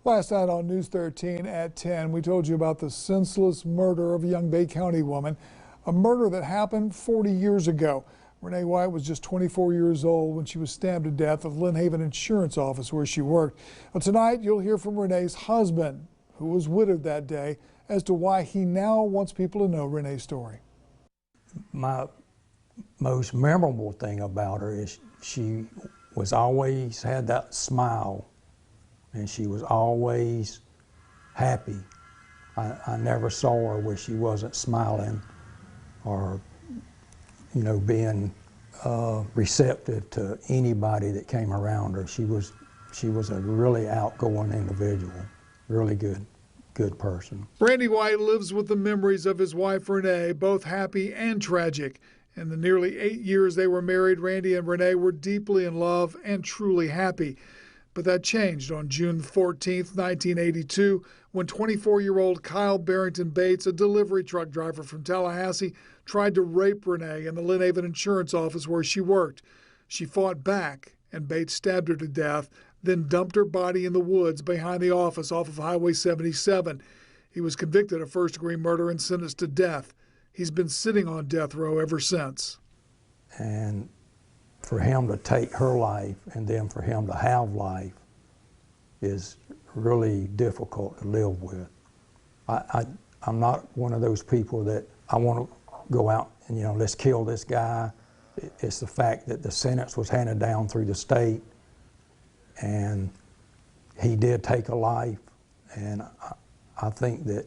Last night on News 13 at 10, we told you about the senseless murder of a young Bay County woman, a murder that happened 40 years ago. Renee White was just 24 years old when she was stabbed to death at the Lynn Haven Insurance office where she worked. Well, tonight, you'll hear from Renee's husband, who was widowed that day, as to why he now wants people to know Renee's story. My most memorable thing about her is she was always had that smile, and she was always happy. I never saw her where she wasn't smiling or, you know, being receptive to anybody that came around her. She was a really outgoing individual, really good person. Randy White lives with the memories of his wife Renee, both happy and tragic. In the nearly 8 years they were married, Randy and Renee were deeply in love and truly happy. But that changed on June 14, 1982, when 24-year-old Kyle Barrington Bates, a delivery truck driver from Tallahassee, tried to rape Renee in the Lynn Haven Insurance office where she worked. She fought back, and Bates stabbed her to death, then dumped her body in the woods behind the office off of Highway 77. He was convicted of first-degree murder and sentenced to death. He's been sitting on death row ever since. And for him to take her life and then for him to have life is really difficult to live with. I'm not one of those people that I want to go out and, you know, let's kill this guy. It's the fact that the sentence was handed down through the state, and he did take a life, and I think that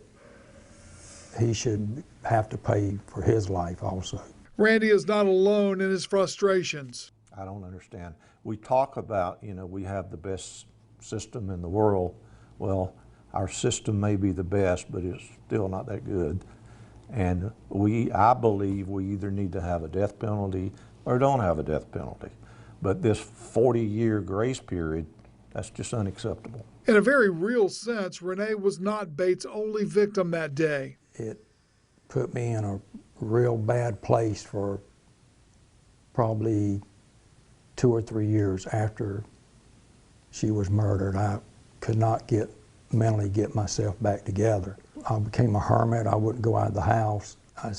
he should have to pay for his life also. Randy is not alone in his frustrations. I don't understand. We talk about, you know, we have the best system in the world. Well, our system may be the best, but it's still not that good. And I believe we either need to have a death penalty or don't have a death penalty. But this 40-year grace period, that's just unacceptable. In a very real sense, Renee was not Bates' only victim that day. It put me in a real bad place for probably 2 or 3 years after she was murdered. I could not mentally get myself back together. I became a hermit. I wouldn't go out of the house. I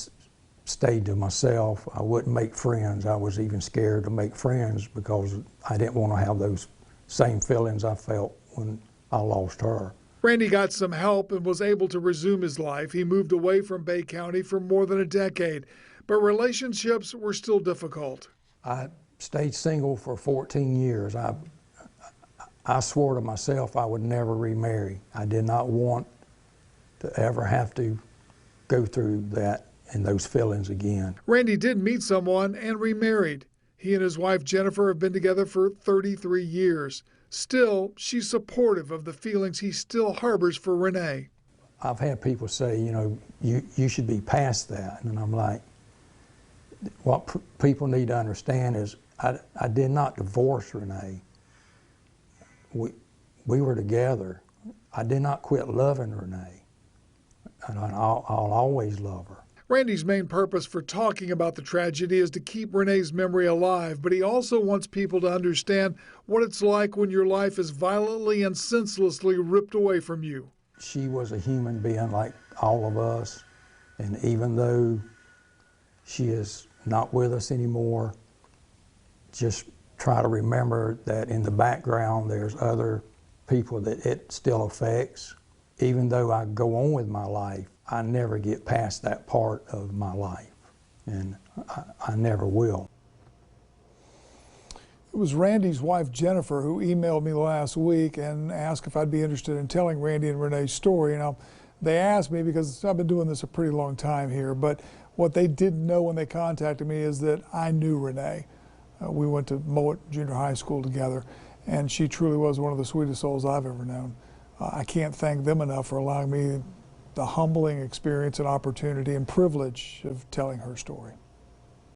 stayed to myself. I wouldn't make friends. I was even scared to make friends because I didn't want to have those same feelings I felt when I lost her. Randy got some help and was able to resume his life. He moved away from Bay County for more than a decade, but relationships were still difficult. I stayed single for 14 years. I swore to myself I would never remarry. I did not want to ever have to go through that and those feelings again. Randy did meet someone and remarried. He and his wife Jennifer have been together for 33 years. Still, she's supportive of the feelings he still harbors for Renee. I've had people say, you know, you should be past that. And I'm like, what people need to understand is I did not divorce Renee. We were together. I did not quit loving Renee. And I'll always love her. Randy's main purpose for talking about the tragedy is to keep Renee's memory alive, but he also wants people to understand what it's like when your life is violently and senselessly ripped away from you. She was a human being like all of us, and even though she is not with us anymore, just try to remember that in the background there's other people that it still affects. Even though I go on with my life, I never get past that part of my life, and I never will. It was Randy's wife, Jennifer, who emailed me last week and asked if I'd be interested in telling Randy and Renee's story. Now, they asked me because I've been doing this a pretty long time here, but what they didn't know when they contacted me is that I knew Renee. We went to Mowat Junior High School together, and she truly was one of the sweetest souls I've ever known. I can't thank them enough for allowing me the humbling experience and opportunity and privilege of telling her story.